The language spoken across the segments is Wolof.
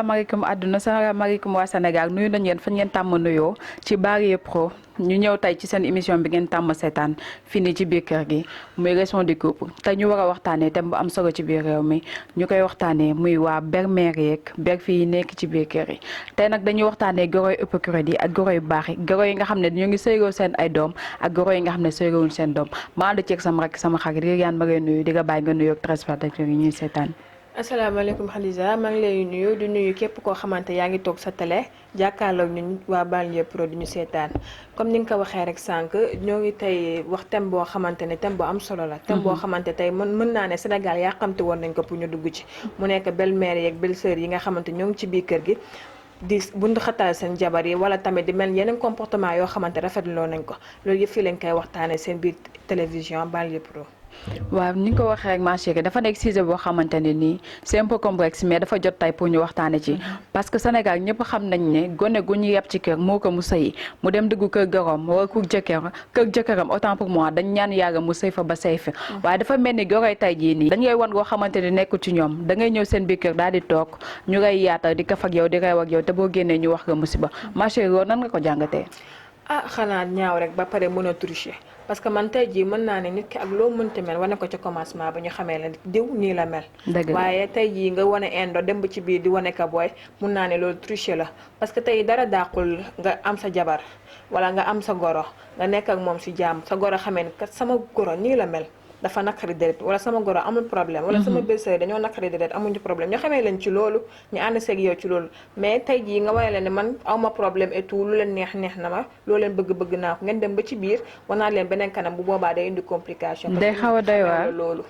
salaamaaleykum àdduna salaamaaleykum waa Sénégal nuyu nañ leen fa ngeen tàmm nuyoo ci Barie Pro ñu ñëw tey ci seen émission bi ngeen tàmm seetaan fii nii ci biir kër gi muy leçon du couple te ñu war a waxtaanee thème bu am solo ci biir réew mi ñu koy waxtaanee muy waa belle-mère yeeg belle-fille yi nekk ci biir kër yi tey nag dañuy waxtaanee goro yu hypocrite yi ak goro yu baax yi goro yi nga xam ne ñu ngi sëyroo seen ay doom ak goro yi nga xam ne sëyroowuñ seen doom ma ànd ceeg sama rek sama xarit di yaan ma ngay nuyu di nga bàyyi nga nuyoog téléspectateurs yi ñuy seetaan. asalaamaaleykum Khadija maa ngi lay nuyu di nuyu képp koo xamante yaa ngi toog sa télé jàkkaarloog ñun waa Barie Pro di ñu seetaan comme ni nga ko waxee rek sànq ñoo ngi tey wax thème boo xamante ne thème bu am solo la. thème boo xamante tey mën naa ne Sénégal yaa xamte woon nañ ko pour ñu dugg ci. mu nekk belle-mère yeeg belle-sœur yi nga xamante ñoo ngi ci biir kër gi. di bundu xatal seen jabar yi wala tamit di mel yeneen comportement yoo xamante rafetloo nañ ko loolu yëpp fii lañ koy waxtaanee seen biir télévision Barie Pro. waaw ni nga ko waxee rek ma chérie dafa nekk sujet boo xamante ne nii c'est un peu complexe mais dafa jot tay pour ñu waxtaane ci parce que Sénégal ñëpp xam nañ ne gone gu ñu yeb ci kër moo ko mu sëyi mu dem dugg kër gorom wala kër jëkkëram autant pour moi dañ ñaan yàgga mu sëy fa ba sëy fi waaye dafa mel ni goroy tay jii nii dañ ngay wan goo xamante ne nekkul ci ñoom da ngay ñëw seen biir kër daal di toog ñu ngay yaatal di kaf ak yow di reew ak yow te boo génnee ñu wax nga musiba ma chérie loolu nan nga ko jàngatee xanaa ñaaw rek ba pare mën a tricher parce que man tey jii mën naa ne nit ki ak loo mënti mel wane ko ca commencement ba ñu xamee la diw nii la mel waaye tey jii nga wane indo dem ba ci biir di wane ka booy mun naa ne loolu tricher la parce que tey dara dàqul nga am sa jabar wala nga am sa goro nga nekk ak moom si jàmm sa goro xamee ne kat sama goro nii la mel dafa naqari deret wala sama goro amul problème wala sama belle-sœur dañoo naqari deret amuñu problème ñoo xamee leen ci loolu ñu ànd seeg yow ci loolu mais tey jii nga wane leen ne man awma problème et tout lu leen neex na ma loo leen bëgg naa ko ngeen dem ba ci biir wanaat leen beneen kanam bu boobaa day indi complication day xaw a doy waar loolu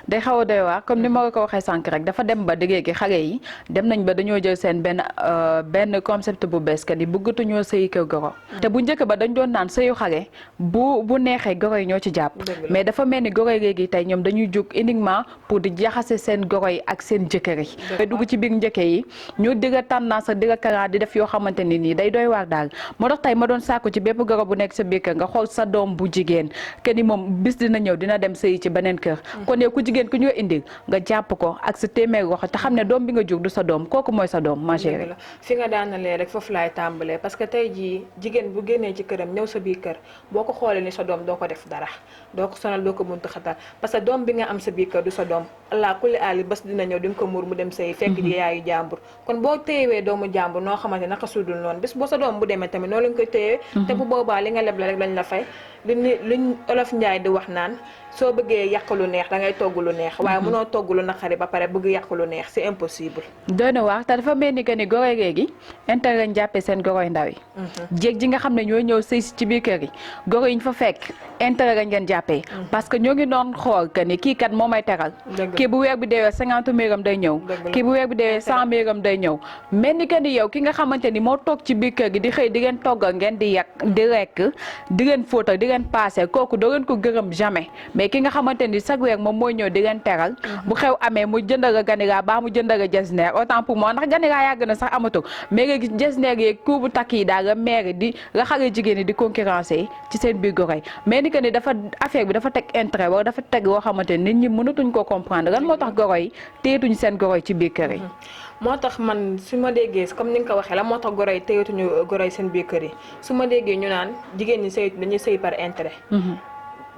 day xaw a doy waar comme ni ma la ko waxee sànq rek dafa dem ba déggee gi xale yi dem nañ ba dañoo jël seen benn concept bu bees kat yi bëggatuñoo sëyi kër goro te bu njëkk ba dañ doon naan sëyu xale bu neexee goro yi ñoo ci jàpp mais dafa mel ni goro yi léegi tey ñoom dañuy jóg uniquement pour di jaxase seen goro yi ak seen jëkkër yi mais dugg ci biir njëkke yi ñu digga tendance ak digga kara di def yoo xamante ni nii day doy waar daal moo tax tey ma doon sàkku ci bépp goro bu nekk sa biir kër nga xool sa doom bu jigéen ke ni moom bis dina ñëw dina dem sëyi ci beneen kër yow ku jigéen ku ñu indi nga jàpp ko ak sa téeméer wax te xam ne doom bi nga jur du sa doom kooku mooy sa doom ma chérie fi nga daanalee rek foofu laay tàmbalee parce que tey jii jigéen bu génnee ci këram ñëw sa biir kër boo ko xoolee ni sa doom doo ko def dara doo ko sonal doo ko buntu xatal parce que doom bi nga am sa biir kër du sa doom allah kulli aali bés dina ñëw di nga ko muur mu dem sëy fekk di yaayu jàmbur kon boo téyewee doomu jàmbur noo xamante naka sudul noonu bés boo sa doom bu demee tamit noonu lañ koy téyee te bu boobaa li nga leble rek lañ la fay luñ olof njaay di wax naan soo bëggee yàq lu neex da ngay togg lu neex waaye mënoo togg lu naqari ba pare bëgg yàq lu neex c'est impossible doy na wax te dafa mel ni que ni goroy léegi intérêt lañ jàppee seen goroy ndaw yi jéeg ji nga xam ne ñooy ñëw sëy ci biir kër yi goro yi ñu fa fekk intérêt lañ leen jàppee parce que ñoo ngi doon xool que ni kii kat moo may teral kii bu weer bi deewee 50 méeram day ñëw kii bu weer bi deewee 100 méeram day ñëw mel ni que ni yow ki nga xamante ni moo toog ci biir kër gi di xëy di leen toggal ngeen di yàq di lekk di leen fóotal di leen paase kooku doo leen ko gërëm jamais mais ki nga xamante ni chaque weer moom mooy ñëw di leen teral bu xew amee mu jëndal a ganiraa baa mu jëndal a jasneer autant pour moi ndax ganiraa yàgg na sax amatul mais nga gis jasneer yeeg ku bu takk yi daal la maire di la xale jigéen ñi di concurrencer ci seen biir goroy mais ni que ni dafa affaire bi dafa teg intérêt wala dafa teg loo xamante ni nit ñi mënatuñ ko comprendre lan moo tax goroy yi téyetuñ seen goroy ci biir kër yi moo tax man su ma déggee comme ni nga ko waxee la moo tax goro yi téyetuñu goro yi seen biir kër yi su ma déggee ñu naan jigéen ñi sëy dañuy sëy par intérêt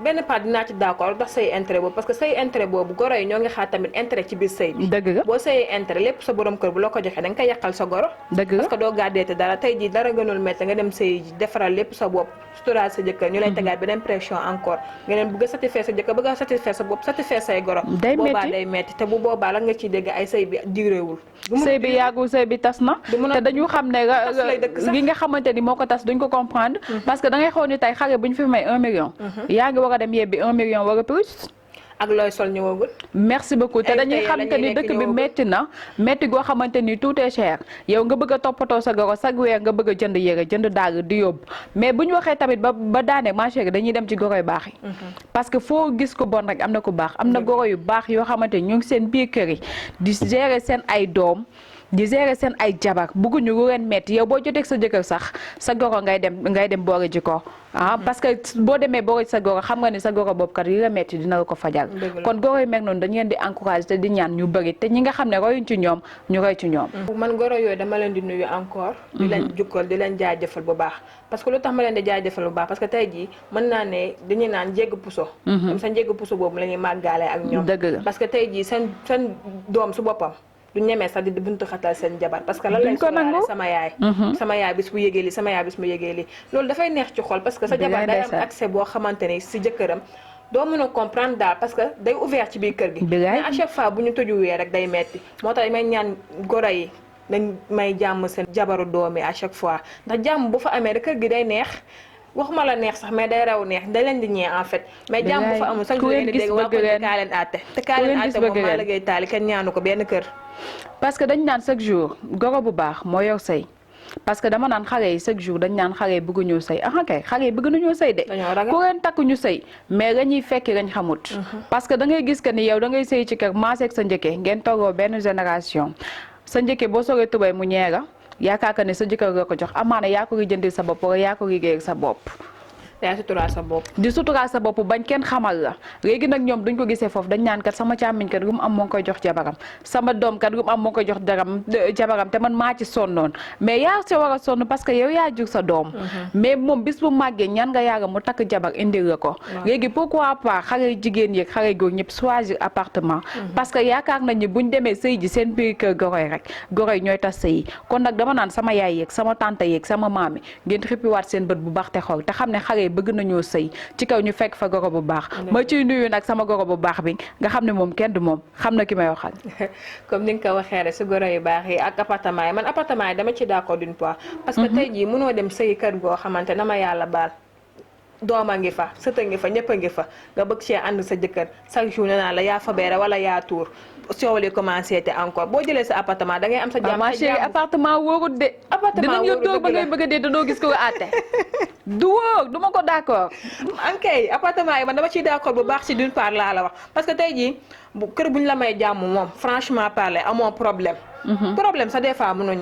benn part dinaa ci d'accord ndax say intérêt boobu parce que say intérêt boobu goro yi ñoo ngi xaar tamit intérêt ci biir sëy bi dëgg la boo sëyee intérêt lépp sa borom kër bu la ko joxee da nga koy yàqal sa goro dëgg la parce que doo gàddeete dara tey jii dara gënul métti nga dem sëy ji defaral lépp sa bopp suturaal sa jëkkër ñu lay tegaat beneen pression encore nga leen bëgg a satisfaire sa jëkkër bëgg a satisfaire sa bopp satisfaire say goro boobaa day métti te bu boobaa la nga ciy dégg ay sëy bi duréewul sëy bi yàggul sëy bi tas na te dañu xam ne li nga xamante ni moo ko tas duñ ko comprendre parce que da ngay xool ni tey xale bu ñu fi may 1 million yaa ngi war a dem yebbi 1 million wala plus ak looy sol ñëwagul. merci beaucoup te dañuy xam te ni dëkk bi métti na métti goo xamante ni tout est cher yow nga bëgg a toppatoo sa goro chaque weer nga bëgg a jënd yére jënd daal di yóbbu mais bu ñu waxee tamit ba daane ma chérie dañuy dem ci goro yu baax yi. parce que foo gis ko bon rek am na ko baax am na goro yu baax yoo xamante ni ñu ngi seen biir kër yi di gérer seen ay doom di gérer seen ay jabar bëgguñu lu leen metti yow boo jotee sa jëkkër sax sa goro ngay dem boori ji ko parce que boo demee boori sa goro xam nga ni sa goro boobu kat yi la metti dina la ko fajal kon goro yi mel noonu dañ leen di encourager te di ñaan ñu bëri te ñi nga xam ne royuñ ci ñoom ñu roy ci ñoom. man goro yooyu dama leen di nuyu encore. di leen jukkal di leen jaajëfal bu baax parce que lu tax ma leen di jaajëfal bu baax parce que tey jii mën naa ne dañuy naan jégg puso. comme sa jégg puso boobu la ñuy màggaale ak ñoom. dëgg la parce que tey jii seen doom su boppam. du ñemee sax di buntu xatal seen jabar parce que lan lay sóoraale sama yaay bis bu yégee li sama yaay bis bu yégee li loolu dafay neex ci xol parce que sa jabar day am accès boo xamante ni si jëkkëram doo mën a comprendre daal parce que day ouvert ci biir kër gi mais à chaque fois bu ñu tëjuwee rek day metti moo tax may ñaan goro yi dañ may jàmm seen jabaru doom yi à chaque fois ndax jàmm bu fa amee rek kër gi day neex waxuma la neex sax mais day raw neex da leen di ñee en fait mais jàmm bu fa amul sax leen di dégg waa ko kaa leen àtte te kaa leen àtte moom maa liggéey taali kenn ñaanu ko benn kër parce que dañ naan chaque jour goro bu baax moo yor sëy parce que dama naan xale yi chaque jour dañ naan xale yi bëgg ñoo sëy kay xale yi bëgg nañoo sëy de ku leen takk ñu sëy mais dañuy fekki lañ xamut parce que da ngay gis que ni yow da ngay sëy ci kër maaseeg sa njëkke ngeen toggoo benn génération sa njëkke boo soogee tubay mu ñeega yaakaar ne sa jëkkër nga ko jox amaana yaa ko jëndil sa bopp wala yaa ko liggéeyal sa bopp yaa suturaal sa bopp di suturaal sa bopp bañ kenn xamal la léegi nag ñoom duñ ko gisee foofu dañ naan kat sama càmmiñ kat lu mu am moo ngi koy jox jabaram sama doom kat lu mu am moo ngi koy jox jabaram te man maa ci sonnoon mais yaa ci war a sonn parce que yow yaa jur sa doom mais moom bis bu màggee ñaan nga yaaga mu takk jabar indil la ko léegi pourquoi pas xale jigéen yeeg xale góor ñëpp choisir appartement parce que yaakaar nañ ni buñ demee sëy ji seen biir kër goroy rek goroy ñooy tas sëy kon nag dama naan sama yaay yeeg sama tante yeeg sama maami ngeen xippiwaat seen bët bu baax te xool te xam ne xale bëgg nañoo sëy ci kaw ñu fekk fa goro bu baax ma ciy nuyu nag sama goro bu baax bi nga xam ne moom kenn du moom xam na ki may waxal comme ni nga ko waxee rek si goro yu baax yi ak appartement yi man appartement yi dama ci d'accord d'une part parce que tey jii mënoo dem sëy kër goo xamante na ma yàlla baal dooma ngi fa sëta ngi fa ñëpp a ngi fa nga bëgg cee ànd sa jëkkër chaque jour ne naa la yaa fa beere wala yaa tuur soo li commencé te encore boo jëlee sa appartement da ngay am sa jàmm ma chérie appartement wóorut de dinañ la toog ba ngay bëgg a dee danoo gis ko àtte du wóor du ma ko d'accord ankay appartement yi man dama ciy d'accord bu baax ci d'une part laa la wax parce que tey jii bu kër bu ñu la may jàmm moom franchement parler amoo problème problème ça des fois mënul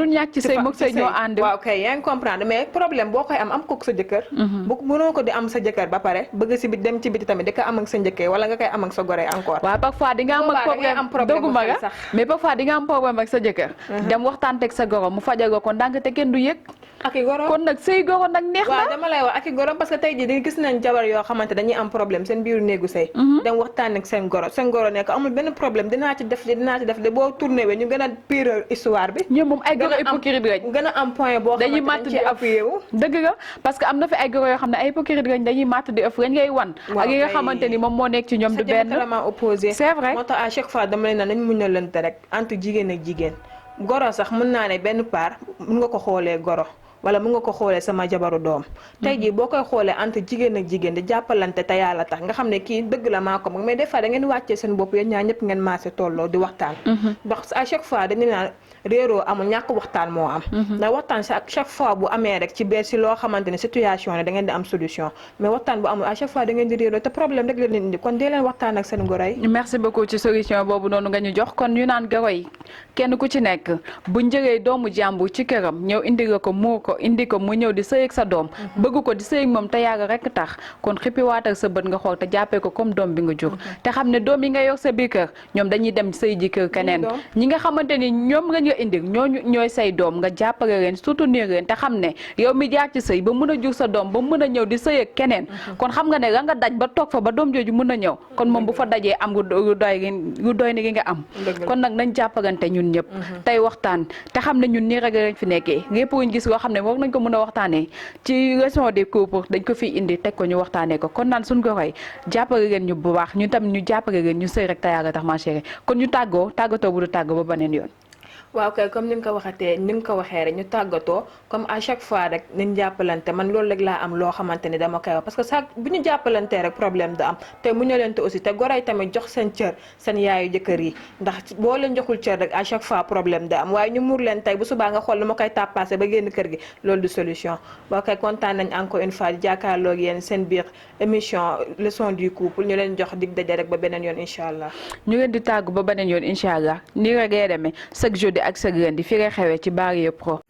ñàkk ci sëy mook sëy ñoo ànd waaw kay yaa ngi comprendre mais problème boo koy am ko sa jëkkër bu mënoo ko di am sa jëkkër ba pare bëgg si bit dem ci biti tamit di ko am ak sa njëkkee wala nga koy am ak sa gore encore waaw parfois di nga am ak problème doguma nga mais parfois di nga am problème ak sa jëkkër dem waxtaan teg sa goro mu fajal ko ndànk te kenn du yëg ak i goro kon nag sëy goro nag neex na waaw dama lay wax ak i goro parce que tey jii di gis nañ jabar yoo xamante dañuy am problème seen biiru néegu sëy dem waxtaan ak seen goro nekk amul benn problème dinaa ci def de boo tourné we ñu gën a pire histoire bi ñoom moom ay goro hypocrite lañ gën a am point boo xamante dañ ci appuyé wu dëgg nga parce que am na fi ay goro yoo xam ne ay hypocrite lañ dañuy màtt di ëff lañ ngay wan ak yi nga xamante ni moom moo nekk ci ñoom du benn diamétralement opposé c'est vrai moo tax à chaque fois dama leen naan nañ muñ a lante rek entre jigéen ak jigéen goro sax mën naa ne benn part mën nga ko xoolee goro wala mu nga ko xoolee sama jabaru doom tey jii boo koy xoolee entre jigéen ak jigéen di jàppalante te yàlla tax nga xam ne kii dëgg la maa ko mag mais des fois da ngeen wàccee seen bopp yéen ñaar ñëpp ngeen maase tolloo di waxtaan ndax à chaque fois dañu naan réeroo amul ñàkk waxtaan moo am ndax waxtaan si ak chaque fois bu amee rek ci biir si loo xamante ne situation ne da ngeen di am solution mais waxtaan bu amul à chaque fois da ngeen di réeroo te problème rek la leen indi kon dee leen waxtaan ak seen goro yi merci beaucoup ci solution boobu noonu nga ñu jox kon ñu naan goro yi kenn ku ci nekk bu njëgee doomu jàmbur ci këram ñëw indi nga ko moo ko indi ko mu ñëw di sëy ak sa doom bëgg ko di sëy ak moom te yàgg rek tax kon xippi waatal sa bët nga xool te jàppee ko comme doom bi nga jur te xam ne doom yi nga yor sa biir kër ñoom dañuy dem sëy ji kër keneen ñi nga xamante ni ñoom nga ñu indi ñooy say doom nga jàppale leen soutenir leen te xam ne yow mi jaar ci sëy ba mën a jur sa doom ba mën a ñëw di sëy ak keneen kon xam nga ne la nga daj ba toog fa ba doom jooju mën a ñëw kon moom bu fa dajee am lu doy ni gi nga am kon nag nañ jàppalante ñun ñëpp tey waxtaan te xam ne ñun nii rek lañ fi nekkee lépp luñ gis loo xam ne war nañ ko mën a waxtaanee ci leçon des couples dañ ko fiy indi teg ko ñu waxtaanee ko kon naan suñ ko roy jàppale leen ñu bu baax ñu tam ñu jàppale leen ñu sëy rek te yàlla tax ma chérie kon ñu tàggatoo bu du tàggoo ba beneen yoon waaw kay comme ni nga ko waxee rek ñu tàggatoo comme à chaque fois rek nañ jàppalante man loolu rek laa am loo xamante ni dama koy wax parce que sax bu ñu jàppalantee rek problème da am te mu ñu leen te aussi te goray tamit jox seen cër seen yaayu jëkkër yi ndax boo leen joxul cër rek à chaque fois problème da am waaye ñu muur leen tey bu subaa nga xool lu ma koy tàppaase ba génn kër gi loolu du solution boo koy kontaan nañ encore une fois di jàkkaarloog yéen seen biir émission leçon du couple ñu leen jox dig daje rek ba beneen yoon incha allah ñu leen di tàggu ba beneen yoon incha allah nii rek ngay demee chaque jour ak sa gën di fi nga xewee ci Barrière Pro.